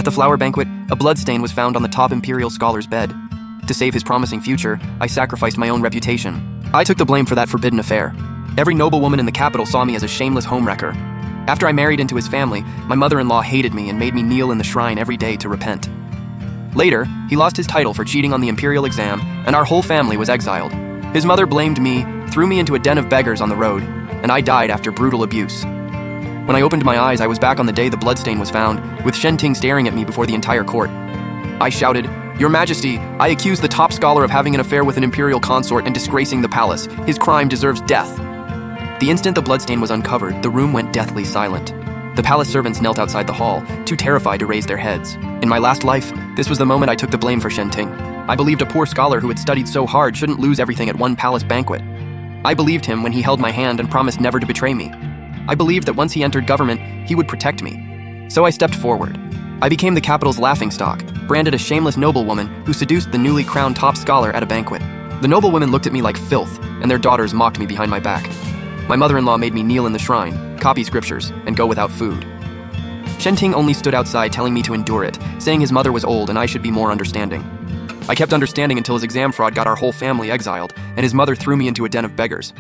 At the flower banquet, a bloodstain was found on the top imperial scholar's bed. To save his promising future, I sacrificed my own reputation. I took the blame for that forbidden affair. Every noblewoman in the capital saw me as a shameless homewrecker. After I married into his family, my mother-in-law hated me and made me kneel in the shrine every day to repent. Later, he lost his title for cheating on the imperial exam, and our whole family was exiled. His mother blamed me, threw me into a den of beggars on the road, and I died after brutal abuse. When I opened my eyes, I was back on the day the bloodstain was found, with Shen Ting staring at me before the entire court. I shouted, "Your Majesty, I accuse the top scholar of having an affair with an imperial consort and disgracing the palace. His crime deserves death." The instant the bloodstain was uncovered, the room went deathly silent. The palace servants knelt outside the hall, too terrified to raise their heads. In my last life, this was the moment I took the blame for Shen Ting. I believed a poor scholar who had studied so hard shouldn't lose everything at one palace banquet. I believed him when he held my hand and promised never to betray me. I believed that once he entered government, he would protect me. So I stepped forward. I became the capital's laughingstock, branded a shameless noblewoman who seduced the newly crowned top scholar at a banquet. The noblewomen looked at me like filth, and their daughters mocked me behind my back. My mother-in-law made me kneel in the shrine, copy scriptures, and go without food. Shen Ting only stood outside telling me to endure it, saying his mother was old and I should be more understanding. I kept understanding until his exam fraud got our whole family exiled, and his mother threw me into a den of beggars.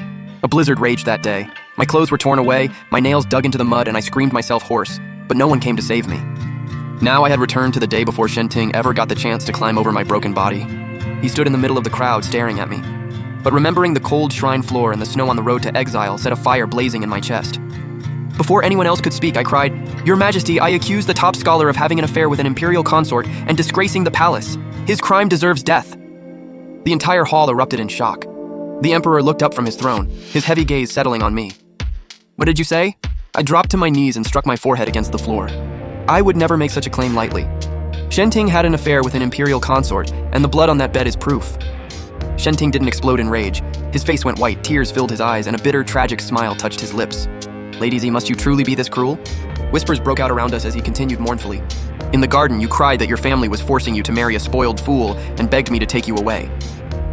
A blizzard raged that day. My clothes were torn away, my nails dug into the mud, and I screamed myself hoarse, but no one came to save me. Now I had returned to the day before Shen Ting ever got the chance to climb over my broken body. He stood in the middle of the crowd staring at me. But remembering the cold shrine floor and the snow on the road to exile set a fire blazing in my chest. Before anyone else could speak, I cried, "Your Majesty, I accuse the top scholar of having an affair with an imperial consort and disgracing the palace. His crime deserves death." The entire hall erupted in shock. The emperor looked up from his throne, his heavy gaze settling on me. "What did you say?" I dropped to my knees and struck my forehead against the floor. I would never make such a claim lightly. Shen Ting had an affair with an imperial consort, and the blood on that bed is proof. Shen Ting didn't explode in rage. His face went white, tears filled his eyes, and a bitter, tragic smile touched his lips. "Lady Z, must you truly be this cruel?" Whispers broke out around us as he continued mournfully. "In the garden, you cried that your family was forcing you to marry a spoiled fool and begged me to take you away.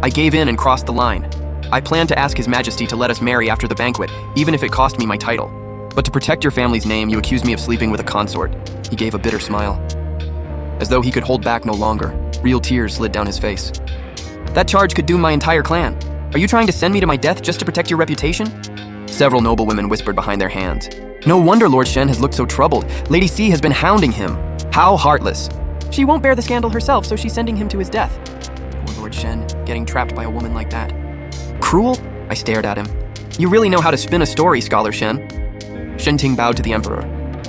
I gave in and crossed the line. I planned to ask His Majesty to let us marry after the banquet, even if it cost me my title. But to protect your family's name, you accused me of sleeping with a consort." He gave a bitter smile. As though he could hold back no longer, real tears slid down his face. "That charge could doom my entire clan. Are you trying to send me to my death just to protect your reputation?" Several noblewomen whispered behind their hands. "No wonder Lord Shen has looked so troubled. Lady C has been hounding him. How heartless." "She won't bear the scandal herself, so she's sending him to his death." Poor Lord Shen, getting trapped by a woman like that. "Cruel?" I stared at him. "You really know how to spin a story, Scholar Shen." Shen Ting bowed to the emperor.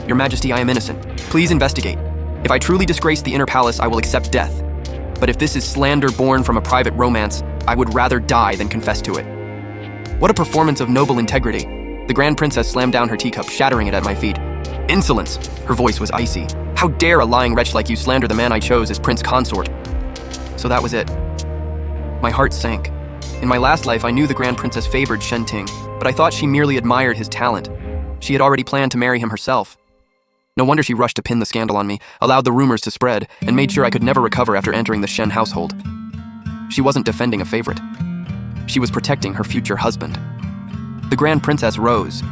"Your Majesty, I am innocent. Please investigate. If I truly disgrace the inner palace, I will accept death. But if this is slander born from a private romance, I would rather die than confess to it." What a performance of noble integrity. The Grand Princess slammed down her teacup, shattering it at my feet. "Insolence!" Her voice was icy. "How dare a lying wretch like you slander the man I chose as Prince Consort?" So that was it. My heart sank. In my last life, I knew the Grand Princess favored Shen Ting, but I thought she merely admired his talent. She had already planned to marry him herself. No wonder she rushed to pin the scandal on me, allowed the rumors to spread, and made sure I could never recover after entering the Shen household. She wasn't defending a favorite. She was protecting her future husband. The Grand Princess rose.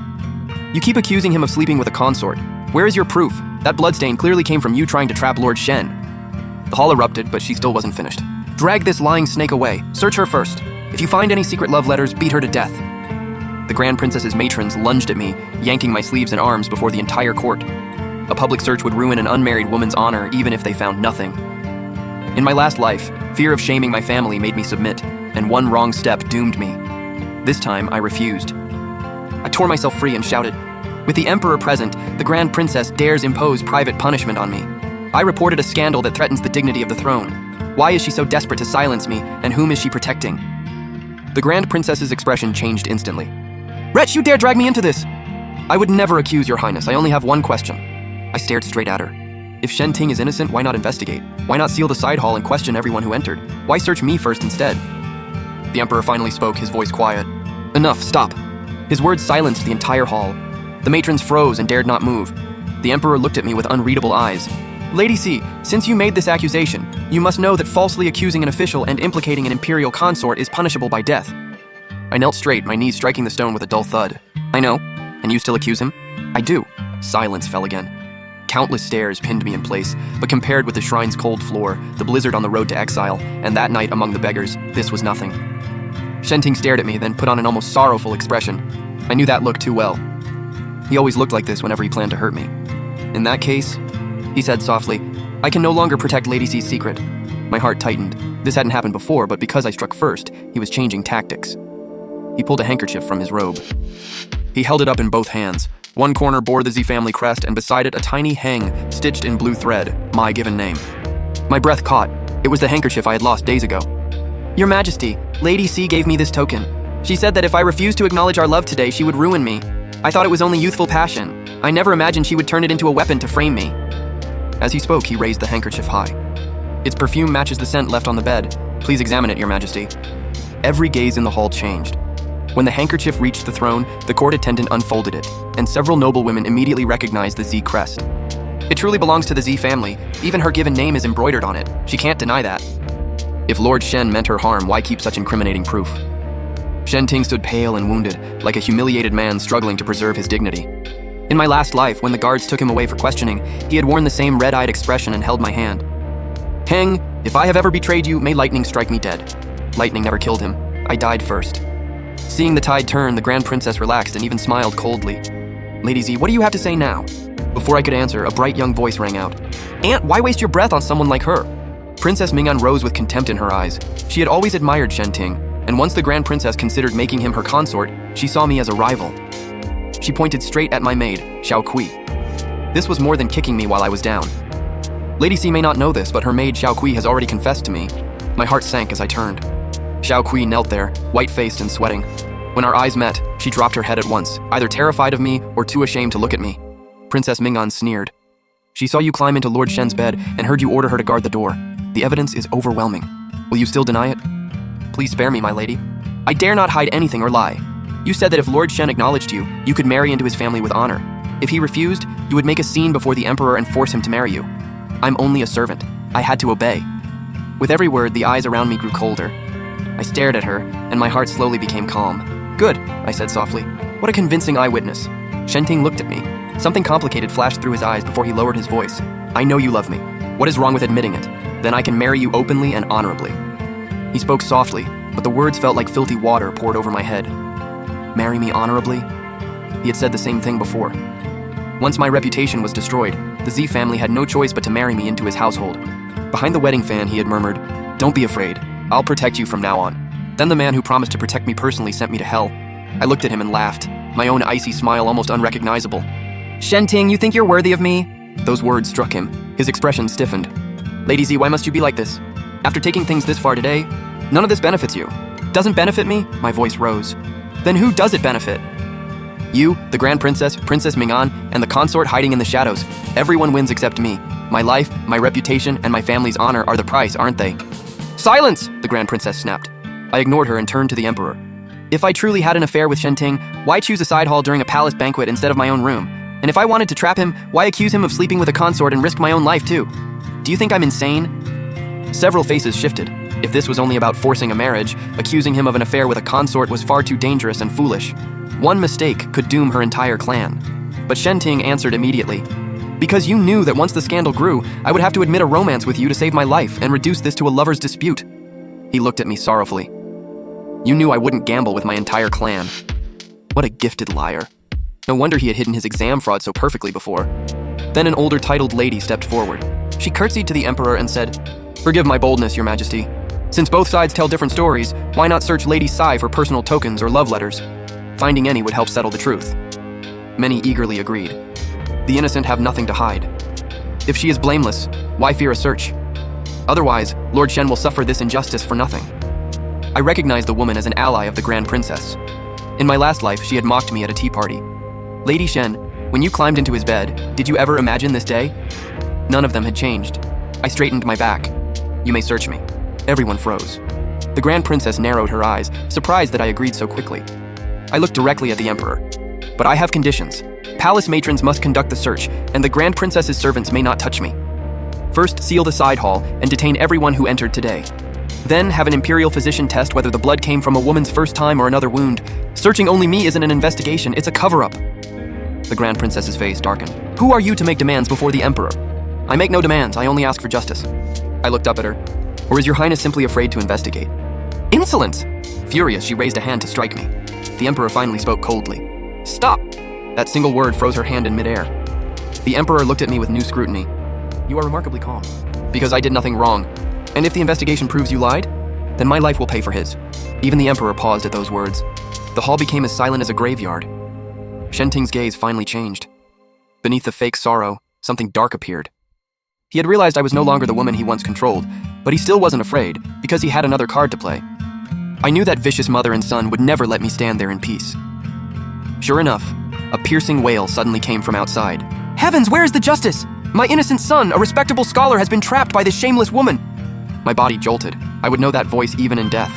"You keep accusing him of sleeping with a consort. Where is your proof? That bloodstain clearly came from you trying to trap Lord Shen." The hall erupted, but she still wasn't finished. "Drag this lying snake away. Search her first. If you find any secret love letters, beat her to death." The Grand Princess's matrons lunged at me, yanking my sleeves and arms before the entire court. A public search would ruin an unmarried woman's honor even if they found nothing. In my last life, fear of shaming my family made me submit, and one wrong step doomed me. This time, I refused. I tore myself free and shouted, "With the Emperor present, the Grand Princess dares impose private punishment on me. I reported a scandal that threatens the dignity of the throne. Why is she so desperate to silence me, and whom is she protecting?" The Grand Princess's expression changed instantly. "Wretch, you dare drag me into this!" "I would never accuse your highness. I only have one question." I stared straight at her. If Shen Ting is innocent, why not investigate? Why not seal the side hall and question everyone who entered? Why search me first instead? The emperor finally spoke, his voice quiet. "Enough, stop." His words silenced the entire hall. The matrons froze and dared not move. The emperor looked at me with unreadable eyes. "Lady C, since you made this accusation, you must know that falsely accusing an official and implicating an imperial consort is punishable by death." I knelt straight, my knees striking the stone with a dull thud. "I know. And you still accuse him?" "I do." Silence fell again. Countless stairs pinned me in place, but compared with the shrine's cold floor, the blizzard on the road to exile, and that night among the beggars, this was nothing. Shenting stared at me, then put on an almost sorrowful expression. I knew that look too well. He always looked like this whenever he planned to hurt me. In that case, he said softly, I can no longer protect Lady C's secret. My heart tightened. This hadn't happened before, but because I struck first, he was changing tactics. He pulled a handkerchief from his robe. He held it up in both hands. One corner bore the Z family crest, and beside it a tiny hang stitched in blue thread, my given name. My breath caught. It was the handkerchief I had lost days ago. Your Majesty, Lady C gave me this token. She said that if I refused to acknowledge our love today, she would ruin me. I thought it was only youthful passion. I never imagined she would turn it into a weapon to frame me. As he spoke, he raised the handkerchief high. Its perfume matches the scent left on the bed. Please examine it, Your Majesty. Every gaze in the hall changed. When the handkerchief reached the throne, the court attendant unfolded it, and several noble women immediately recognized the Z crest. It truly belongs to the Z family. Even her given name is embroidered on it. She can't deny that. If Lord Shen meant her harm, why keep such incriminating proof? Shenting stood pale and wounded, like a humiliated man struggling to preserve his dignity. In my last life, when the guards took him away for questioning, he had worn the same red-eyed expression and held my hand. Heng, if I have ever betrayed you, may lightning strike me dead. Lightning never killed him. I died first. Seeing the tide turn, the Grand Princess relaxed and even smiled coldly. Lady Z, what do you have to say now? Before I could answer, a bright young voice rang out. Aunt, why waste your breath on someone like her? Princess Ming'an rose with contempt in her eyes. She had always admired Shenting, and once the Grand Princess considered making him her consort, she saw me as a rival. She pointed straight at my maid, Xiao Kui. This was more than kicking me while I was down. Lady C may not know this, but her maid Xiao Kui has already confessed to me. My heart sank as I turned. Xiao Kui knelt there, white-faced and sweating. When our eyes met, she dropped her head at once, either terrified of me or too ashamed to look at me. Princess Ming'an sneered. She saw you climb into Lord Shen's bed and heard you order her to guard the door. The evidence is overwhelming. Will you still deny it? Please spare me, my lady. I dare not hide anything or lie. You said that if Lord Shen acknowledged you, you could marry into his family with honor. If he refused, you would make a scene before the Emperor and force him to marry you. I'm only a servant. I had to obey. With every word, the eyes around me grew colder. I stared at her, and my heart slowly became calm. Good, I said softly. What a convincing eyewitness. Shenting looked at me. Something complicated flashed through his eyes before he lowered his voice. I know you love me. What is wrong with admitting it? Then I can marry you openly and honorably. He spoke softly, but the words felt like filthy water poured over my head. Marry me honorably? He had said the same thing before. Once my reputation was destroyed, the Z family had no choice but to marry me into his household. Behind the wedding fan, he had murmured, Don't be afraid. I'll protect you from now on. Then the man who promised to protect me personally sent me to hell. I looked at him and laughed, my own icy smile almost unrecognizable. Shenting, you think you're worthy of me? Those words struck him. His expression stiffened. Lady Z, why must you be like this? After taking things this far today, none of this benefits you. Doesn't benefit me? My voice rose. Then who does it benefit? You, the Grand Princess, Princess Ming'an, and the consort hiding in the shadows. Everyone wins except me. My life, my reputation, and my family's honor are the price, aren't they? Silence! The Grand Princess snapped. I ignored her and turned to the Emperor. If I truly had an affair with Shenting, why choose a side hall during a palace banquet instead of my own room? And if I wanted to trap him, why accuse him of sleeping with a consort and risk my own life too? Do you think I'm insane? Several faces shifted. If this was only about forcing a marriage, accusing him of an affair with a consort was far too dangerous and foolish. One mistake could doom her entire clan. But Shenting answered immediately. Because you knew that once the scandal grew, I would have to admit a romance with you to save my life and reduce this to a lover's dispute. He looked at me sorrowfully. You knew I wouldn't gamble with my entire clan. What a gifted liar. No wonder he had hidden his exam fraud so perfectly before. Then an older titled lady stepped forward. She curtsied to the Emperor and said, Forgive my boldness, Your Majesty. Since both sides tell different stories, why not search Lady Sai for personal tokens or love letters? Finding any would help settle the truth. Many eagerly agreed. The innocent have nothing to hide. If she is blameless, why fear a search? Otherwise, Lord Shen will suffer this injustice for nothing. I recognized the woman as an ally of the Grand Princess. In my last life, she had mocked me at a tea party. Lady Shen, when you climbed into his bed, did you ever imagine this day? None of them had changed. I straightened my back. You may search me. Everyone froze. The Grand Princess narrowed her eyes, surprised that I agreed so quickly. I looked directly at the Emperor. But I have conditions. Palace matrons must conduct the search, and the Grand Princess's servants may not touch me. First, seal the side hall and detain everyone who entered today. Then, have an imperial physician test whether the blood came from a woman's first time or another wound. Searching only me isn't an investigation, it's a cover-up. The Grand Princess's face darkened. Who are you to make demands before the Emperor? I make no demands, I only ask for justice. I looked up at her. Or is your highness simply afraid to investigate? Insolence! Furious, she raised a hand to strike me. The Emperor finally spoke coldly. Stop! That single word froze her hand in midair. The Emperor looked at me with new scrutiny. You are remarkably calm. Because I did nothing wrong. And if the investigation proves you lied, then my life will pay for his. Even the Emperor paused at those words. The hall became as silent as a graveyard. Shenting's gaze finally changed. Beneath the fake sorrow, something dark appeared. He had realized I was no longer the woman he once controlled, but he still wasn't afraid, because he had another card to play. I knew that vicious mother and son would never let me stand there in peace. Sure enough, a piercing wail suddenly came from outside. Heavens, where is the justice? My innocent son, a respectable scholar, has been trapped by this shameless woman. My body jolted. I would know that voice even in death.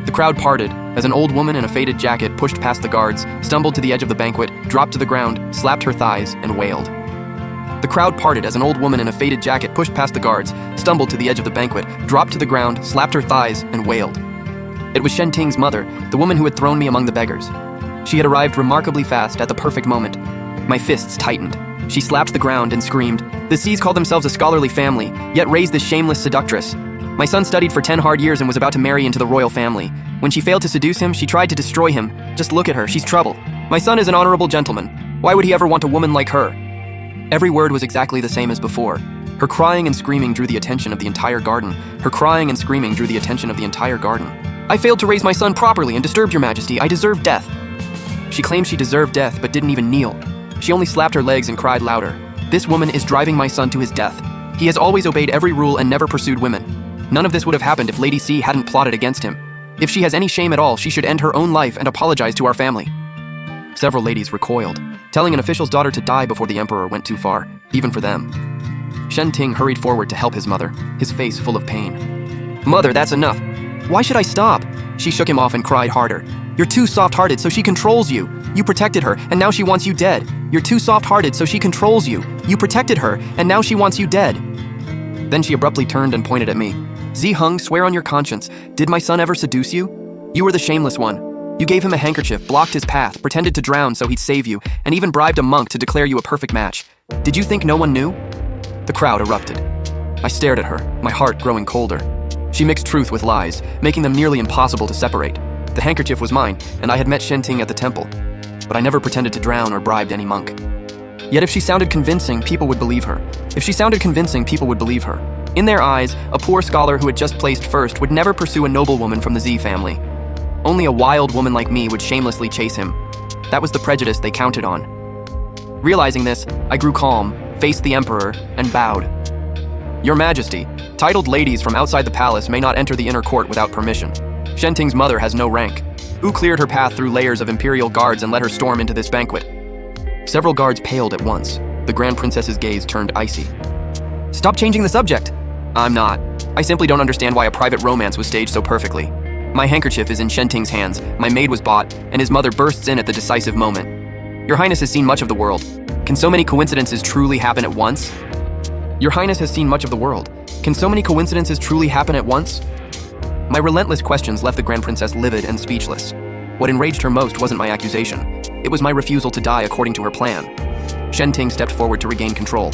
The crowd parted as an old woman in a faded jacket pushed past the guards, stumbled to the edge of the banquet, dropped to the ground, slapped her thighs, and wailed. The crowd parted as an old woman in a faded jacket pushed past the guards, stumbled to the edge of the banquet, dropped to the ground, slapped her thighs, and wailed. It was Shenting's mother, the woman who had thrown me among the beggars. She had arrived remarkably fast at the perfect moment. My fists tightened. She slapped the ground and screamed. The Seas called themselves a scholarly family, yet raised this shameless seductress. My son studied for 10 hard years and was about to marry into the royal family. When she failed to seduce him, she tried to destroy him. Just look at her, she's trouble. My son is an honorable gentleman. Why would he ever want a woman like her? Every word was exactly the same as before. Her crying and screaming drew the attention of the entire garden. Her crying and screaming drew the attention of the entire garden. I failed to raise my son properly and disturbed your majesty. I deserve death. She claimed she deserved death, but didn't even kneel. She only slapped her legs and cried louder. This woman is driving my son to his death. He has always obeyed every rule and never pursued women. None of this would have happened if Lady C hadn't plotted against him. If she has any shame at all, she should end her own life and apologize to our family. Several ladies recoiled. Telling an official's daughter to die before the Emperor went too far, even for them. Shenting hurried forward to help his mother, his face full of pain. Mother, that's enough. Why should I stop? She shook him off and cried harder. You're too soft-hearted, so she controls you. You protected her, and now she wants you dead. You're too soft-hearted, so she controls you. You protected her, and now she wants you dead. Then she abruptly turned and pointed at me. Ziheng, swear on your conscience. Did my son ever seduce you? You were the shameless one. You gave him a handkerchief, blocked his path, pretended to drown so he'd save you, and even bribed a monk to declare you a perfect match. Did you think no one knew? The crowd erupted. I stared at her, my heart growing colder. She mixed truth with lies, making them nearly impossible to separate. The handkerchief was mine, and I had met Shenting at the temple. But I never pretended to drown or bribed any monk. Yet if she sounded convincing, people would believe her. If she sounded convincing, people would believe her. In their eyes, a poor scholar who had just placed first would never pursue a noblewoman from the Z family. Only a wild woman like me would shamelessly chase him. That was the prejudice they counted on. Realizing this, I grew calm, faced the Emperor, and bowed. Your Majesty, titled ladies from outside the palace may not enter the inner court without permission. Shenting's mother has no rank. Who cleared her path through layers of imperial guards and let her storm into this banquet? Several guards paled at once. The Grand Princess's gaze turned icy. Stop changing the subject. I'm not. I simply don't understand why a private romance was staged so perfectly. My handkerchief is in Shenting's hands, my maid was bought, and his mother bursts in at the decisive moment. Your Highness has seen much of the world. Can so many coincidences truly happen at once? Your Highness has seen much of the world. Can so many coincidences truly happen at once? My relentless questions left the Grand Princess livid and speechless. What enraged her most wasn't my accusation. It was my refusal to die according to her plan. Shenting stepped forward to regain control.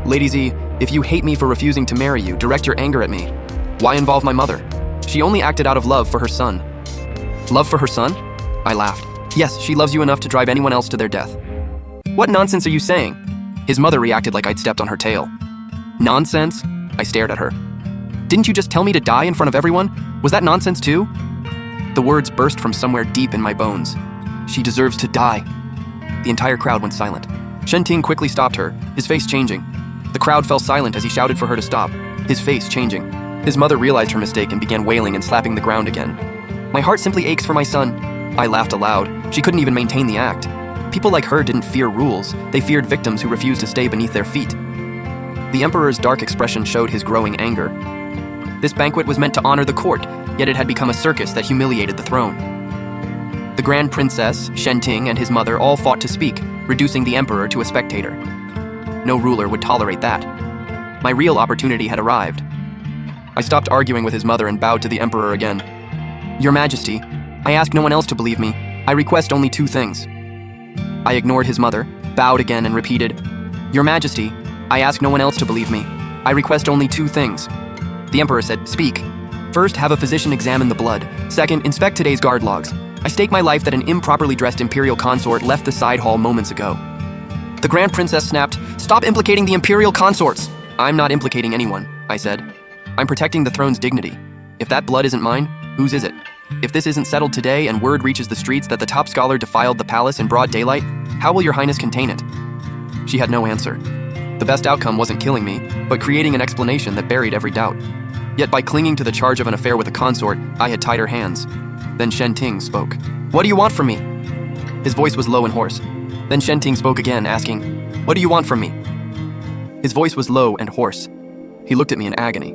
Lady Z, if you hate me for refusing to marry you, direct your anger at me. Why involve my mother? She only acted out of love for her son. Love for her son? I laughed. Yes, she loves you enough to drive anyone else to their death. What nonsense are you saying? His mother reacted like I'd stepped on her tail. Nonsense? I stared at her. Didn't you just tell me to die in front of everyone? Was that nonsense too? The words burst from somewhere deep in my bones. She deserves to die. The entire crowd went silent. Shenting quickly stopped her, his face changing. The crowd fell silent as he shouted for her to stop, his face changing. His mother realized her mistake and began wailing and slapping the ground again. My heart simply aches for my son. I laughed aloud. She couldn't even maintain the act. People like her didn't fear rules. They feared victims who refused to stay beneath their feet. The Emperor's dark expression showed his growing anger. This banquet was meant to honor the court, yet it had become a circus that humiliated the throne. The Grand Princess, Shenting, and his mother all fought to speak, reducing the Emperor to a spectator. No ruler would tolerate that. My real opportunity had arrived. I stopped arguing with his mother and bowed to the Emperor again. Your Majesty, I ask no one else to believe me. I request only two things. I ignored his mother, bowed again and repeated, "Your Majesty, I ask no one else to believe me. I request only 2 things." The Emperor said, "Speak. First, have a physician examine the blood. Second, inspect today's guard logs. I stake my life that an improperly dressed imperial consort left the side hall moments ago." The Grand Princess snapped, "Stop implicating the imperial consorts." "I'm not implicating anyone," I said. "I'm protecting the throne's dignity. If that blood isn't mine, whose is it? If this isn't settled today and word reaches the streets that the top scholar defiled the palace in broad daylight, how will your highness contain it?" She had no answer. The best outcome wasn't killing me, but creating an explanation that buried every doubt. Yet by clinging to the charge of an affair with a consort, I had tied her hands. Then Shen Ting spoke. "What do you want from me?" His voice was low and hoarse. Then Shen Ting spoke again, asking, "What do you want from me?" His voice was low and hoarse. He looked at me in agony.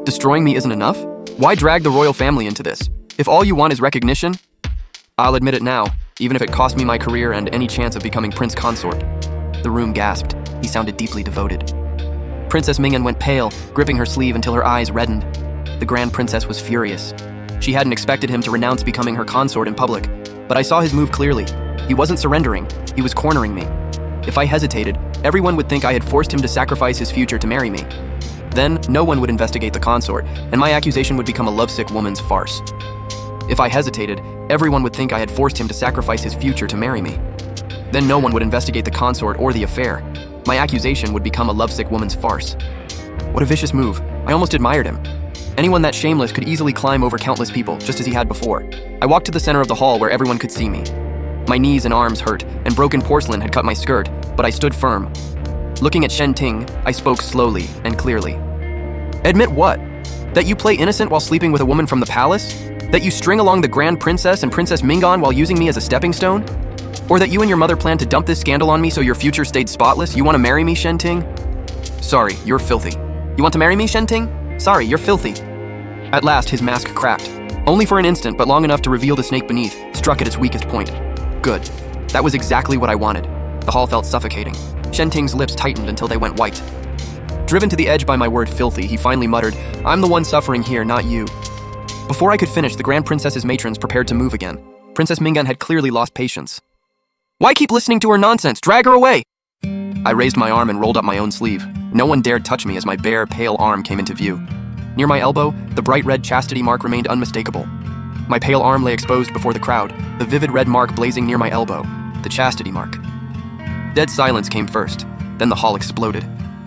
"Destroying me isn't enough? Why drag the royal family into this? If all you want is recognition, I'll admit it now, even if it cost me my career and any chance of becoming prince consort." The room gasped. He sounded deeply devoted. Princess Mingyan went pale, gripping her sleeve until her eyes reddened. The Grand Princess was furious. She hadn't expected him to renounce becoming her consort in public, but I saw his move clearly. He wasn't surrendering, he was cornering me. If I hesitated, everyone would think I had forced him to sacrifice his future to marry me. Then, no one would investigate the consort, and my accusation would become a lovesick woman's farce. If I hesitated, everyone would think I had forced him to sacrifice his future to marry me. Then no one would investigate the consort or the affair. My accusation would become a lovesick woman's farce. What a vicious move. I almost admired him. Anyone that shameless could easily climb over countless people, just as he had before. I walked to the center of the hall where everyone could see me. My knees and arms hurt, and broken porcelain had cut my skirt, but I stood firm. Looking at Shen Ting, I spoke slowly and clearly. "Admit what? That you play innocent while sleeping with a woman from the palace? That you string along the Grand Princess and Princess Mingyan while using me as a stepping stone? Or that you and your mother planned to dump this scandal on me so your future stayed spotless? You want to marry me, Shen Ting? Sorry, you're filthy. You want to marry me, Shen Ting? Sorry, you're filthy." At last, his mask cracked. Only for an instant, but long enough to reveal the snake beneath, struck at its weakest point. Good. That was exactly what I wanted. The hall felt suffocating. Shen Ting's lips tightened until they went white. Driven to the edge by my word filthy, he finally muttered, "I'm the one suffering here, not you." Before I could finish, the Grand Princess's matrons prepared to move again. Princess Mingyan had clearly lost patience. "Why keep listening to her nonsense? Drag her away!" I raised my arm and rolled up my own sleeve. No one dared touch me as my bare, pale arm came into view. Near my elbow, the bright red chastity mark remained unmistakable. My pale arm lay exposed before the crowd, the vivid red mark blazing near my elbow, the chastity mark. Dead silence came first, then the hall exploded.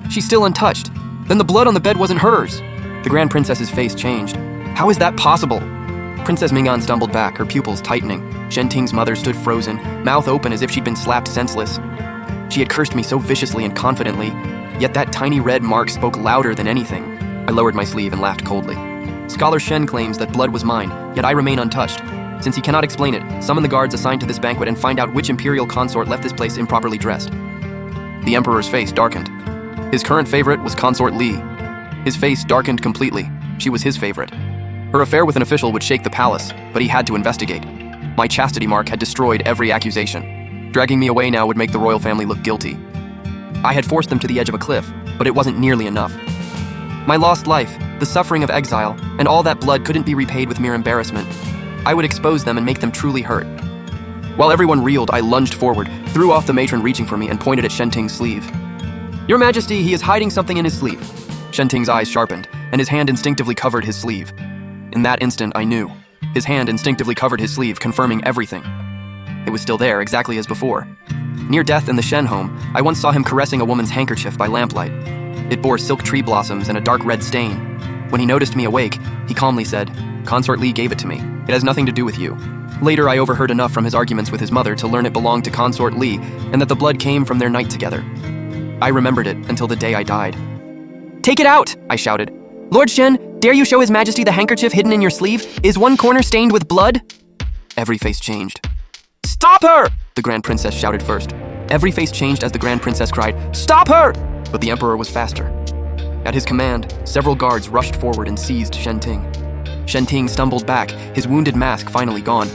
"She's still untouched. Then the blood on the bed wasn't hers." The Grand Princess's face changed. "How is that possible?" Princess Mingyan stumbled back, her pupils tightening. Shen Ting's mother stood frozen, mouth open as if she'd been slapped senseless. She had cursed me so viciously and confidently, yet that tiny red mark spoke louder than anything. I lowered my sleeve and laughed coldly. "Scholar Shen claims that blood was mine, yet I remain untouched. Since he cannot explain it, summon the guards assigned to this banquet and find out which imperial consort left this place improperly dressed." The Emperor's face darkened. His current favorite was Consort Li. His face darkened completely. She was his favorite. Her affair with an official would shake the palace, but he had to investigate. My chastity mark had destroyed every accusation. Dragging me away now would make the royal family look guilty. I had forced them to the edge of a cliff, but it wasn't nearly enough. My lost life, the suffering of exile, and all that blood couldn't be repaid with mere embarrassment. I would expose them and make them truly hurt. While everyone reeled, I lunged forward, threw off the matron reaching for me, and pointed at Shen Ting's sleeve. "Your Majesty, he is hiding something in his sleeve." Shen Ting's eyes sharpened, and his hand instinctively covered his sleeve. In that instant, I knew. His hand instinctively covered his sleeve, confirming everything. It was still there, exactly as before. Near death in the Shen home, I once saw him caressing a woman's handkerchief by lamplight. It bore silk tree blossoms and a dark red stain. When he noticed me awake, he calmly said, "Consort Li gave it to me. It has nothing to do with you." Later, I overheard enough from his arguments with his mother to learn it belonged to Consort Li and that the blood came from their night together. I remembered it until the day I died. "Take it out!" I shouted. "Lord Shen, dare you show His Majesty the handkerchief hidden in your sleeve? Is one corner stained with blood?" Every face changed. "Stop her!" the Grand Princess shouted first. Every face changed as the Grand Princess cried, "Stop her!" But the Emperor was faster. At his command, several guards rushed forward and seized Shen Ting. Shen Ting stumbled back, his wounded mask finally gone.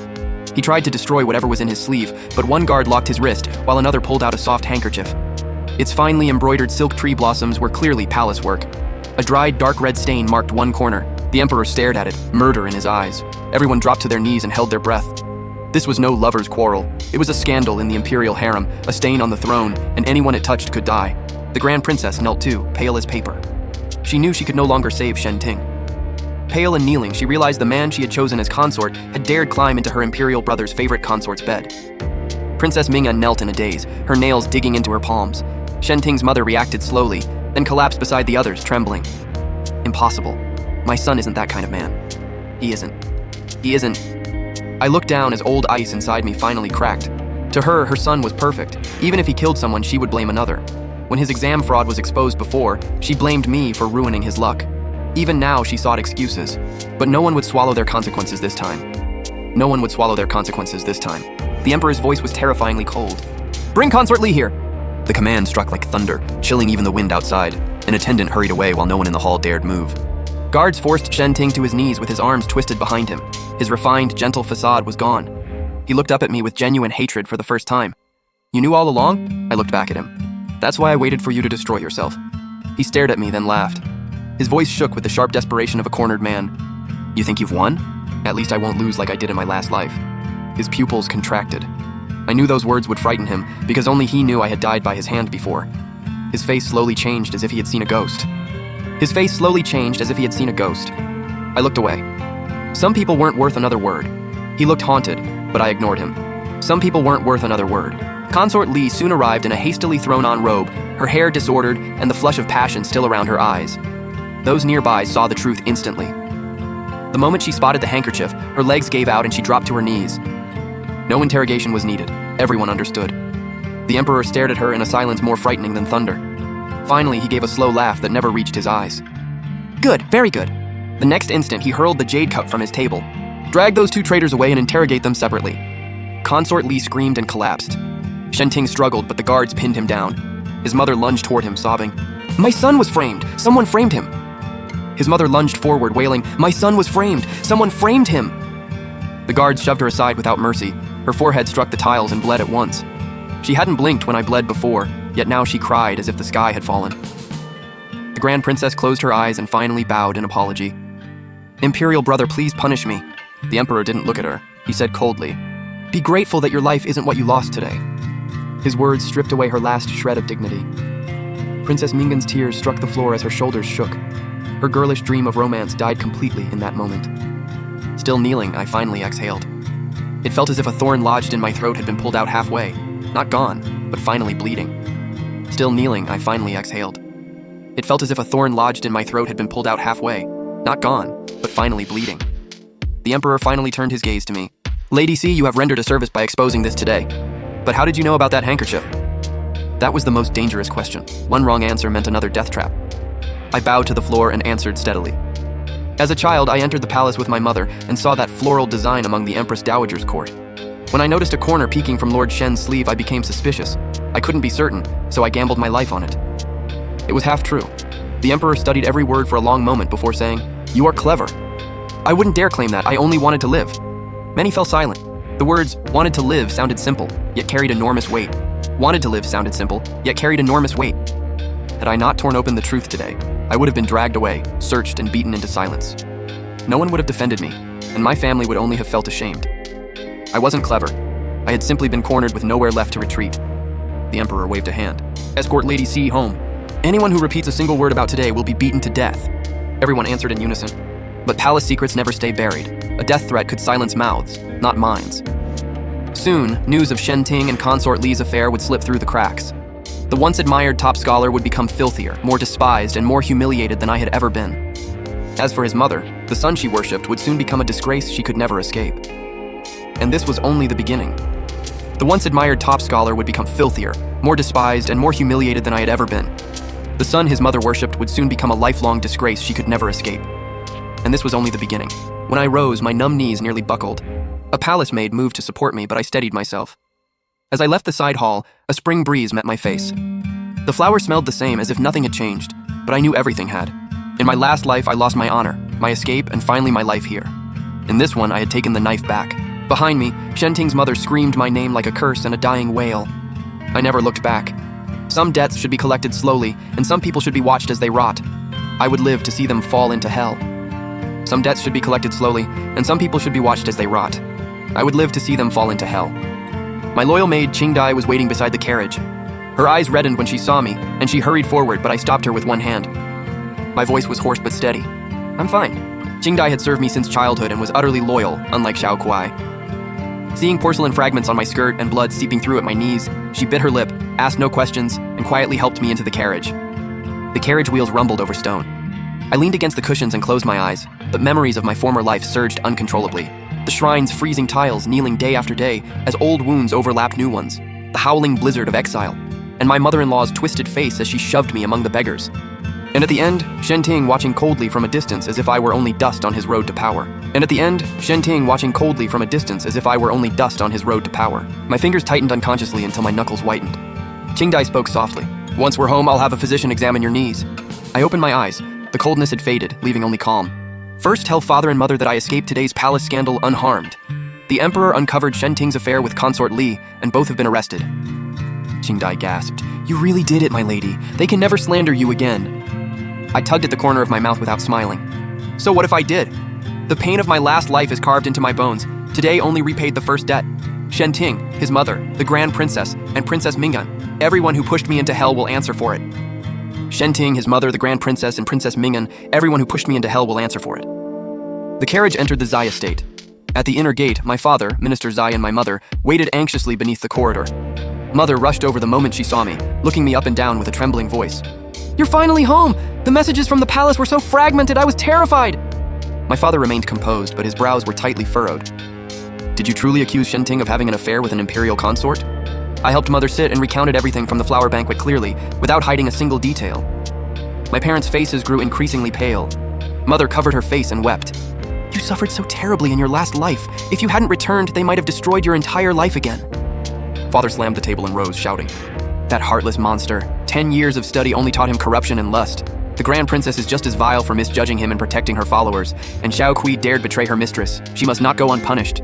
He tried to destroy whatever was in his sleeve, but one guard locked his wrist, while another pulled out a soft handkerchief. Its finely embroidered silk tree blossoms were clearly palace work. A dried dark red stain marked one corner. The Emperor stared at it, murder in his eyes. Everyone dropped to their knees and held their breath. This was no lover's quarrel. It was a scandal in the imperial harem, a stain on the throne, and anyone it touched could die. The Grand Princess knelt too, pale as paper. She knew she could no longer save Shen Ting. Pale and kneeling, she realized the man she had chosen as consort had dared climb into her imperial brother's favorite consort's bed. Princess Ming'an knelt in a daze, her nails digging into her palms. Shen Ting's mother reacted slowly, then collapsed beside the others, trembling. Impossible. My son isn't that kind of man. He isn't. I looked down as old ice inside me finally cracked. To her, her son was perfect. Even if he killed someone, she would blame another. When his exam fraud was exposed before, she blamed me for ruining his luck. Even now, she sought excuses. But no one would swallow their consequences this time. No one would swallow their consequences this time. The Emperor's voice was terrifyingly cold. "Bring Consort Li here!" The command struck like thunder, chilling even the wind outside. An attendant hurried away while no one in the hall dared move. Guards forced Shen Ting to his knees with his arms twisted behind him. His refined, gentle facade was gone. He looked up at me with genuine hatred for the first time. "You knew all along?" I looked back at him. "That's why I waited for you to destroy yourself." He stared at me, then laughed. His voice shook with the sharp desperation of a cornered man. "You think you've won? At least I won't lose like I did in my last life." His pupils contracted. I knew those words would frighten him, because only he knew I had died by his hand before. His face slowly changed as if he had seen a ghost. I looked away. Some people weren't worth another word. He looked haunted, but I ignored him. Some people weren't worth another word. Consort Li soon arrived in a hastily thrown-on robe, her hair disordered and the flush of passion still around her eyes. Those nearby saw the truth instantly. The moment she spotted the handkerchief, her legs gave out and she dropped to her knees. No interrogation was needed. Everyone understood. The Emperor stared at her in a silence more frightening than thunder. Finally, he gave a slow laugh that never reached his eyes. "Good, very good." The next instant, he hurled the jade cup from his table. "Drag those two traitors away and interrogate them separately." Consort Li screamed and collapsed. Shen Ting struggled, but the guards pinned him down. His mother lunged toward him, sobbing. "My son was framed! Someone framed him!" His mother lunged forward, wailing, "My son was framed! Someone framed him!" The guards shoved her aside without mercy. Her forehead struck the tiles and bled at once. She hadn't blinked when I bled before, yet now she cried as if the sky had fallen. The Grand Princess closed her eyes and finally bowed in apology. "Imperial brother, please punish me." The Emperor didn't look at her. He said coldly, "Be grateful that your life isn't what you lost today." His words stripped away her last shred of dignity. Princess Ming'an's tears struck the floor as her shoulders shook. Her girlish dream of romance died completely in that moment. Still kneeling, I finally exhaled. It felt as if a thorn lodged in my throat had been pulled out halfway. Not gone, but finally bleeding. Still kneeling, I finally exhaled. It felt as if a thorn lodged in my throat had been pulled out halfway. Not gone, but finally bleeding. The Emperor finally turned his gaze to me. "Lady C, you have rendered a service by exposing this today. But how did you know about that handkerchief?" That was the most dangerous question. One wrong answer meant another death trap. I bowed to the floor and answered steadily. As a child, I entered the palace with my mother and saw that floral design among the Empress Dowager's court. When I noticed a corner peeking from Lord Shen's sleeve, I became suspicious. I couldn't be certain, so I gambled my life on it. It was half true. The Emperor studied every word for a long moment before saying, "You are clever." I wouldn't dare claim that. I only wanted to live. Many fell silent. The words, "wanted to live" sounded simple, yet carried enormous weight. "Wanted to live" sounded simple, yet carried enormous weight. Had I not torn open the truth today, I would have been dragged away, searched, and beaten into silence. No one would have defended me, and my family would only have felt ashamed. I wasn't clever. I had simply been cornered with nowhere left to retreat. The Emperor waved a hand. "Escort Lady C home. Anyone who repeats a single word about today will be beaten to death." Everyone answered in unison. But palace secrets never stay buried. A death threat could silence mouths, not minds. Soon, news of Shen Ting and Consort Li's affair would slip through the cracks. The once admired top scholar would become filthier, more despised, and more humiliated than I had ever been. As for his mother, the son she worshipped would soon become a disgrace she could never escape. And this was only the beginning. The once admired top scholar would become filthier, more despised, and more humiliated than I had ever been. The son his mother worshipped would soon become a lifelong disgrace she could never escape. And this was only the beginning. When I rose, my numb knees nearly buckled. A palace maid moved to support me, but I steadied myself. As I left the side hall, a spring breeze met my face. The flowers smelled the same, as if nothing had changed, but I knew everything had. In my last life, I lost my honor, my escape, and finally my life here. In this one, I had taken the knife back. Behind me, Shen Ting's mother screamed my name like a curse and a dying wail. I never looked back. Some debts should be collected slowly, and some people should be watched as they rot. I would live to see them fall into hell. Some debts should be collected slowly, and some people should be watched as they rot. I would live to see them fall into hell. My loyal maid, Qingdai, was waiting beside the carriage. Her eyes reddened when she saw me, and she hurried forward, but I stopped her with one hand. My voice was hoarse but steady. I'm fine. Qingdai had served me since childhood and was utterly loyal, unlike Xiao Kuai. Seeing porcelain fragments on my skirt and blood seeping through at my knees, she bit her lip, asked no questions, and quietly helped me into the carriage. The carriage wheels rumbled over stone. I leaned against the cushions and closed my eyes, but memories of my former life surged uncontrollably. The shrine's freezing tiles kneeling day after day as old wounds overlapped new ones, the howling blizzard of exile, and my mother-in-law's twisted face as she shoved me among the beggars. And at the end, Shen Ting watching coldly from a distance as if I were only dust on his road to power. My fingers tightened unconsciously until my knuckles whitened. Qingdai spoke softly. Once we're home, I'll have a physician examine your knees. I opened my eyes. The coldness had faded, leaving only calm. First, tell father and mother that I escaped today's palace scandal unharmed. The emperor uncovered Shen Ting's affair with consort Li, and both have been arrested. Qingdai gasped. You really did it, my lady. They can never slander you again. I tugged at the corner of my mouth without smiling. So what if I did? The pain of my last life is carved into my bones. Today only repaid the first debt. Shen Ting, his mother, the Grand Princess, and Princess Mingyan. Everyone who pushed me into hell will answer for it. Shen Ting, his mother, the Grand Princess, and Princess Mingyan. Everyone who pushed me into hell will answer for it. The carriage entered the Zai estate. At the inner gate, my father, Minister Zai, and my mother waited anxiously beneath the corridor. Mother rushed over the moment she saw me, looking me up and down with a trembling voice. You're finally home! The messages from the palace were so fragmented, I was terrified! My father remained composed, but his brows were tightly furrowed. Did you truly accuse Shen Ting of having an affair with an imperial consort? I helped Mother sit and recounted everything from the flower banquet clearly, without hiding a single detail. My parents' faces grew increasingly pale. Mother covered her face and wept. You suffered so terribly in your last life. If you hadn't returned, they might have destroyed your entire life again. Father slammed the table and rose, shouting. That heartless monster. 10 years of study only taught him corruption and lust. The Grand Princess is just as vile for misjudging him and protecting her followers, and Xiao Kui dared betray her mistress. She must not go unpunished.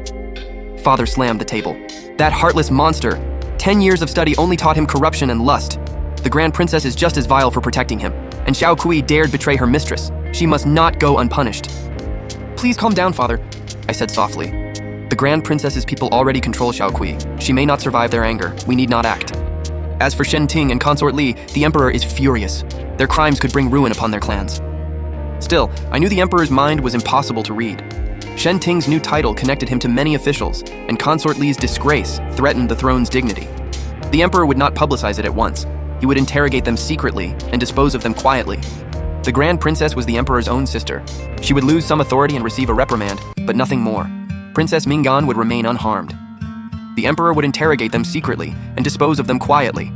Father slammed the table. That heartless monster. 10 years of study only taught him corruption and lust. The Grand Princess is just as vile for protecting him, and Xiao Kui dared betray her mistress. She must not go unpunished. Please calm down, Father, I said softly. The Grand Princess's people already control Xiao Kui. She may not survive their anger. We need not act. As for Shen Ting and Consort Li, the Emperor is furious. Their crimes could bring ruin upon their clans. Still, I knew the Emperor's mind was impossible to read. Shen Ting's new title connected him to many officials, and Consort Li's disgrace threatened the throne's dignity. The Emperor would not publicize it at once. He would interrogate them secretly and dispose of them quietly. The Grand Princess was the Emperor's own sister. She would lose some authority and receive a reprimand, but nothing more. Princess Mingyan would remain unharmed. The Emperor would interrogate them secretly and dispose of them quietly.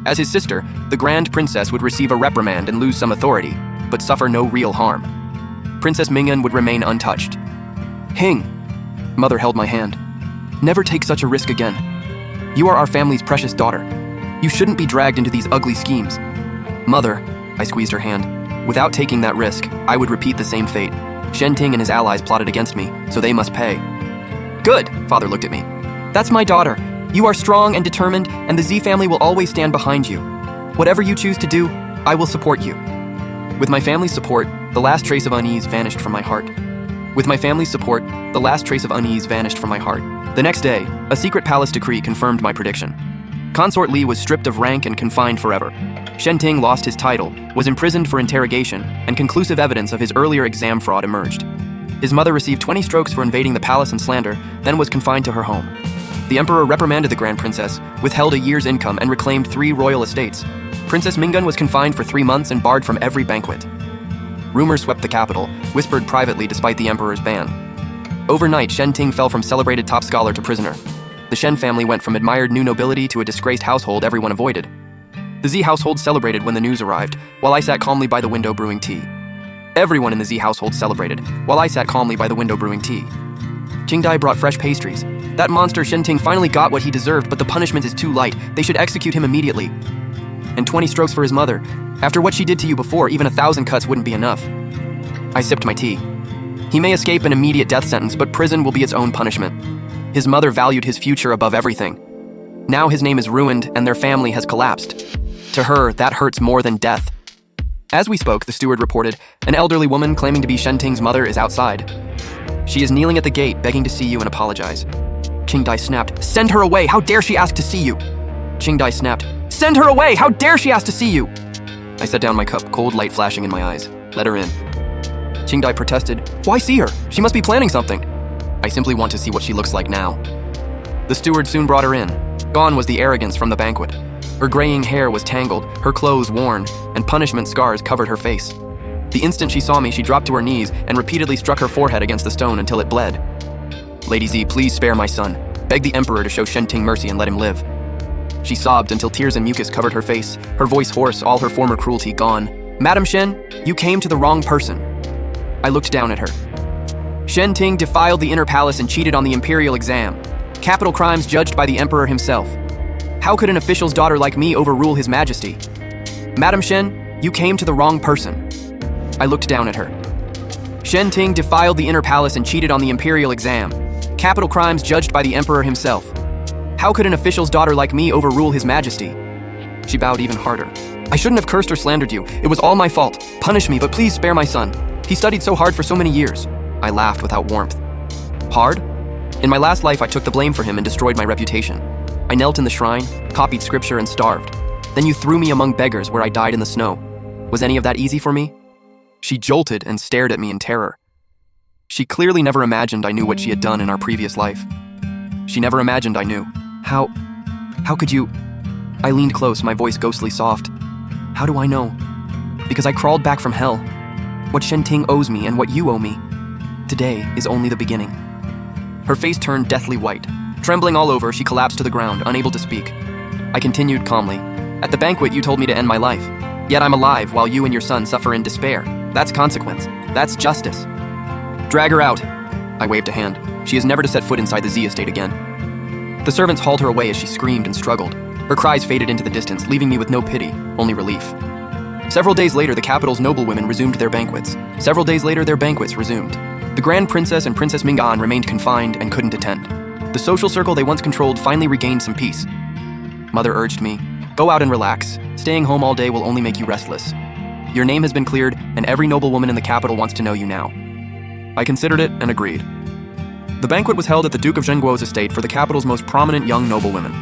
As his sister, the Grand Princess would receive a reprimand and lose some authority, but suffer no real harm. Princess Mingyan would remain untouched. Hing! Mother held my hand. Never take such a risk again. You are our family's precious daughter. You shouldn't be dragged into these ugly schemes. Mother, I squeezed her hand. Without taking that risk, I would repeat the same fate. Shen Ting and his allies plotted against me, so they must pay. Good, Father looked at me. That's my daughter. You are strong and determined, and the Z family will always stand behind you. Whatever you choose to do, I will support you. With my family's support, the last trace of unease vanished from my heart. The next day, a secret palace decree confirmed my prediction. Consort Li was stripped of rank and confined forever. Shen Ting lost his title, was imprisoned for interrogation, and conclusive evidence of his earlier exam fraud emerged. His mother received 20 strokes for invading the palace and slander, then was confined to her home. The Emperor reprimanded the Grand Princess, withheld a year's income, and reclaimed 3 royal estates. Princess Mingyan was confined for 3 months and barred from every banquet. Rumors swept the capital, whispered privately despite the Emperor's ban. Overnight, Shen Ting fell from celebrated top scholar to prisoner. The Shen family went from admired new nobility to a disgraced household everyone avoided. The Z household celebrated when the news arrived, while I sat calmly by the window brewing tea. Everyone in the Z household celebrated, while I sat calmly by the window brewing tea. Qingdai brought fresh pastries. That monster Shen Ting finally got what he deserved, but the punishment is too light. They should execute him immediately. And 20 strokes for his mother. After what she did to you before, even 1,000 cuts wouldn't be enough. I sipped my tea. He may escape an immediate death sentence, but prison will be its own punishment. His mother valued his future above everything. Now his name is ruined, and their family has collapsed. To her, that hurts more than death. As we spoke, the steward reported, an elderly woman claiming to be Shen Ting's mother is outside. She is kneeling at the gate, begging to see you and apologize. Qingdai snapped, "Send her away! How dare she ask to see you!" Qingdai snapped, "Send her away! How dare she ask to see you!" I set down my cup, cold light flashing in my eyes. "Let her in." Qingdai protested, "Why see her? She must be planning something." "I simply want to see what she looks like now." The steward soon brought her in. Gone was the arrogance from the banquet. Her graying hair was tangled, her clothes worn, and punishment scars covered her face. The instant she saw me, she dropped to her knees and repeatedly struck her forehead against the stone until it bled. "Lady Z, please spare my son. Beg the Emperor to show Shenting mercy and let him live." She sobbed until tears and mucus covered her face, her voice hoarse, all her former cruelty gone. "Madam Shen, you came to the wrong person." I looked down at her. Shenting defiled the inner palace and cheated on the imperial exam. Capital crimes judged by the Emperor himself. How could an official's daughter like me overrule His Majesty? Madam Shen, you came to the wrong person. I looked down at her. Shenting defiled the inner palace and cheated on the imperial exam. Capital crimes judged by the Emperor himself. How could an official's daughter like me overrule His Majesty? She bowed even harder. "I shouldn't have cursed or slandered you. It was all my fault. Punish me, but please spare my son. He studied so hard for so many years." I laughed without warmth. Hard? In my last life, I took the blame for him and destroyed my reputation. I knelt in the shrine, copied scripture, and starved. Then you threw me among beggars where I died in the snow. Was any of that easy for me? She jolted and stared at me in terror. She clearly never imagined I knew what she had done in our previous life. She never imagined I knew. How could you? I leaned close, my voice ghostly soft. How do I know? Because I crawled back from hell. What Shenting owes me and what you owe me. Today is only the beginning. Her face turned deathly white. Trembling all over, she collapsed to the ground, unable to speak. I continued calmly. "At the banquet, you told me to end my life. Yet I'm alive while you and your son suffer in despair. That's consequence. That's justice. Drag her out." I waved a hand. She is never to set foot inside the Z estate again. The servants hauled her away as she screamed and struggled. Her cries faded into the distance, leaving me with no pity, only relief. Several days later, the capital's noblewomen resumed their banquets. Several days later, their banquets resumed. The Grand Princess and Princess Mingan remained confined and couldn't attend. The social circle they once controlled finally regained some peace. Mother urged me, "Go out and relax. Staying home all day will only make you restless. Your name has been cleared, and every noblewoman in the capital wants to know you now." I considered it and agreed. The banquet was held at the Duke of Zhenguo's estate for the capital's most prominent young noblewomen.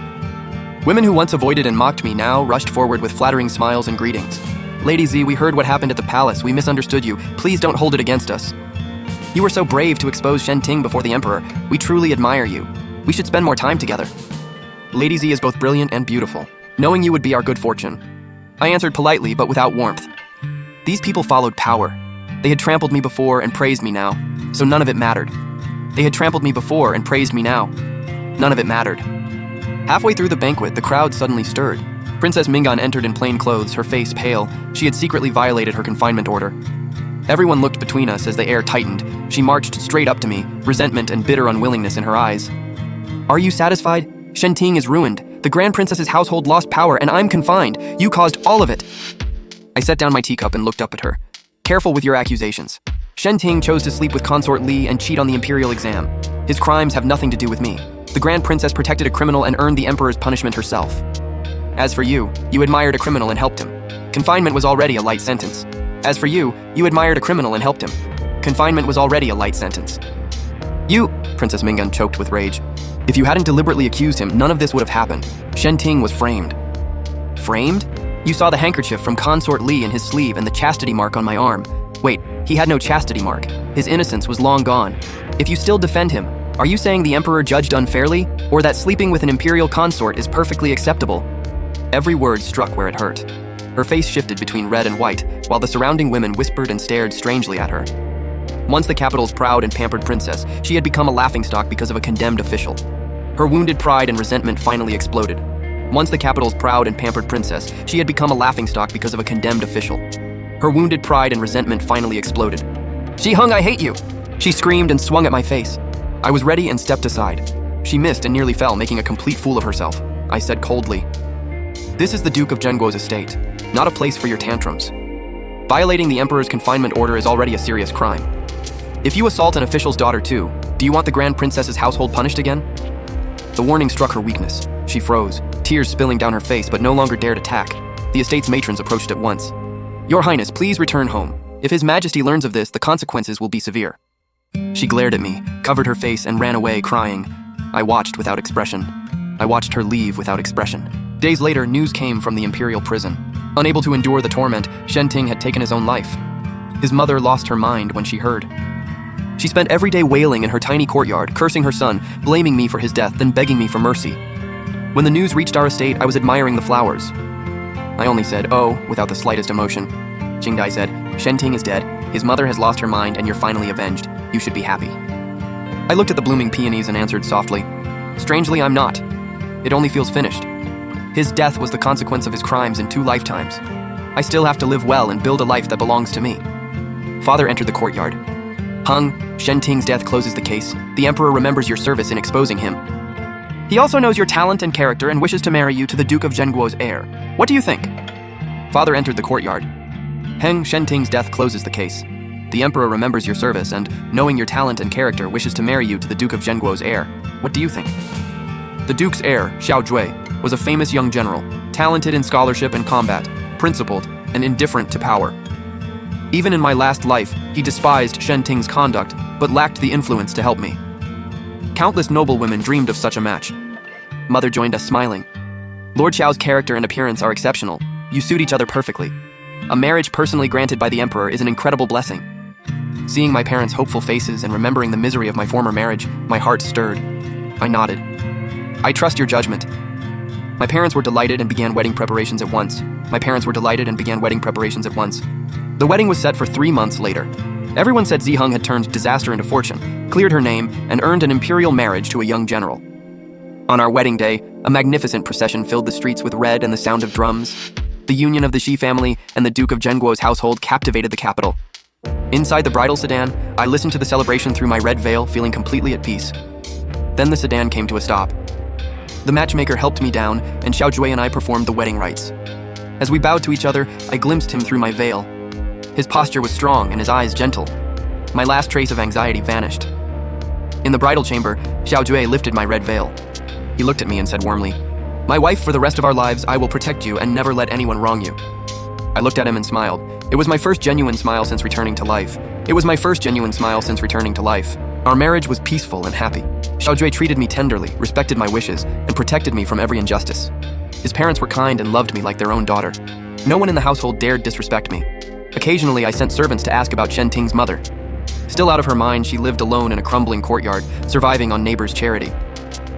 Women who once avoided and mocked me now rushed forward with flattering smiles and greetings. "Lady Z, we heard what happened at the palace. We misunderstood you. Please don't hold it against us. You were so brave to expose Shenting before the Emperor. We truly admire you. We should spend more time together. Lady Z is both brilliant and beautiful. Knowing you would be our good fortune." I answered politely, but without warmth. These people followed power. They had trampled me before and praised me now, so none of it mattered. They had trampled me before and praised me now. None of it mattered. Halfway through the banquet, the crowd suddenly stirred. Princess Mingan entered in plain clothes, her face pale. She had secretly violated her confinement order. Everyone looked between us as the air tightened. She marched straight up to me, resentment and bitter unwillingness in her eyes. "Are you satisfied? Shenting is ruined. The Grand Princess's household lost power, and I'm confined. You caused all of it." I set down my teacup and looked up at her. "Careful with your accusations. Shenting chose to sleep with Consort Li and cheat on the imperial exam. His crimes have nothing to do with me. The Grand Princess protected a criminal and earned the Emperor's punishment herself. As for you, you admired a criminal and helped him. Confinement was already a light sentence. As for you, you admired a criminal and helped him. Confinement was already a light sentence. You," Princess Mingan choked with rage. "If you hadn't deliberately accused him, none of this would have happened. Shenting was framed." "Framed? You saw the handkerchief from Consort Li in his sleeve and the chastity mark on my arm. Wait, he had no chastity mark. His innocence was long gone. If you still defend him, are you saying the Emperor judged unfairly, or that sleeping with an imperial consort is perfectly acceptable?" Every word struck where it hurt. Her face shifted between red and white, while the surrounding women whispered and stared strangely at her. Once the capital's proud and pampered princess, she had become a laughingstock because of a condemned official. Her wounded pride and resentment finally exploded. Once the capital's proud and pampered princess, she had become a laughingstock because of a condemned official. Her wounded pride and resentment finally exploded. "Shiheng, I hate you!" She screamed and swung at my face. I was ready and stepped aside. She missed and nearly fell, making a complete fool of herself. I said coldly, "This is the Duke of Zhenguo's estate, not a place for your tantrums. Violating the Emperor's confinement order is already a serious crime. If you assault an official's daughter too, do you want the Grand Princess's household punished again?" The warning struck her weakness. She froze, tears spilling down her face, but no longer dared attack. The estate's matrons approached at once. "Your Highness, please return home. If His Majesty learns of this, the consequences will be severe." She glared at me, covered her face, and ran away, crying. I watched without expression. I watched her leave without expression. Days later, news came from the Imperial prison. Unable to endure the torment, Shen Ting had taken his own life. His mother lost her mind when she heard. She spent every day wailing in her tiny courtyard, cursing her son, blaming me for his death, then begging me for mercy. When the news reached our estate, I was admiring the flowers. I only said, "Oh," without the slightest emotion. Qingdai said, "Shen Ting is dead. His mother has lost her mind, and you're finally avenged. You should be happy." I looked at the blooming peonies and answered softly, "Strangely, I'm not. It only feels finished. His death was the consequence of his crimes in 2 lifetimes. I still have to live well and build a life that belongs to me." Father entered the courtyard. "Hung, Shen Ting's death closes the case. The Emperor remembers your service in exposing him. He also knows your talent and character and wishes to marry you to the Duke of Zhenguo's heir. What do you think?" Father entered the courtyard. "Heng, Shen Ting's death closes the case. The Emperor remembers your service and, knowing your talent and character, wishes to marry you to the Duke of Zhenguo's heir. What do you think?" The Duke's heir, Xiao Jue, was a famous young general, talented in scholarship and combat, principled, and indifferent to power. Even in my last life, he despised Shen Ting's conduct, but lacked the influence to help me. Countless noblewomen dreamed of such a match. Mother joined us, smiling. "Lord Xiao's character and appearance are exceptional. You suit each other perfectly. A marriage personally granted by the Emperor is an incredible blessing." Seeing my parents' hopeful faces and remembering the misery of my former marriage, my heart stirred. I nodded. "I trust your judgment." My parents were delighted and began wedding preparations at once. The wedding was set for 3 months later. Everyone said Ziheng had turned disaster into fortune, cleared her name, and earned an imperial marriage to a young general. On our wedding day, a magnificent procession filled the streets with red and the sound of drums. The union of the Xi family and the Duke of Zhenguo's household captivated the capital. Inside the bridal sedan, I listened to the celebration through my red veil, feeling completely at peace. Then the sedan came to a stop. The matchmaker helped me down, and Xiao Jue and I performed the wedding rites. As we bowed to each other, I glimpsed him through my veil. His posture was strong and his eyes gentle. My last trace of anxiety vanished. In the bridal chamber, Xiao Jue lifted my red veil. He looked at me and said warmly, "My wife, for the rest of our lives, I will protect you and never let anyone wrong you." I looked at him and smiled. It was my first genuine smile since returning to life. Our marriage was peaceful and happy. Xiao Jue treated me tenderly, respected my wishes, and protected me from every injustice. His parents were kind and loved me like their own daughter. No one in the household dared disrespect me. Occasionally, I sent servants to ask about Shen Ting's mother. Still out of her mind, she lived alone in a crumbling courtyard, surviving on neighbors' charity.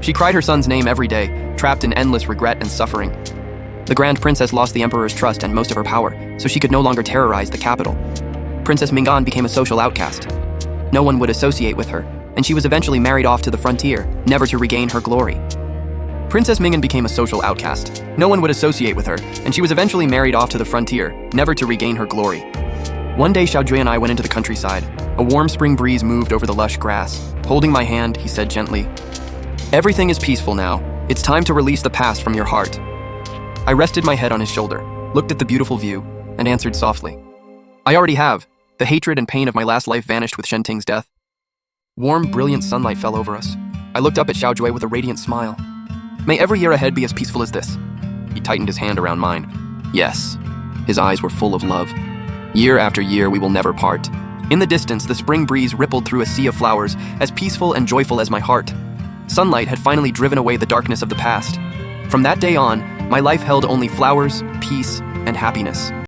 She cried her son's name every day, trapped in endless regret and suffering. The Grand Princess lost the Emperor's trust and most of her power, so she could no longer terrorize the capital. Princess Ming'an became a social outcast. No one would associate with her, and she was eventually married off to the frontier, never to regain her glory. Princess Ming'an became a social outcast. No one would associate with her, and she was eventually married off to the frontier, never to regain her glory. One day, Xiao Jue and I went into the countryside. A warm spring breeze moved over the lush grass. Holding my hand, he said gently, "Everything is peaceful now. It's time to release the past from your heart." I rested my head on his shoulder, looked at the beautiful view, and answered softly, "I already have. The hatred and pain of my last life vanished with Shen Ting's death." Warm, brilliant sunlight fell over us. I looked up at Xiao Jue with a radiant smile. "May every year ahead be as peaceful as this." He tightened his hand around mine. "Yes." His eyes were full of love. "Year after year, we will never part." In the distance, the spring breeze rippled through a sea of flowers, as peaceful and joyful as my heart. Sunlight had finally driven away the darkness of the past. From that day on, my life held only flowers, peace, and happiness.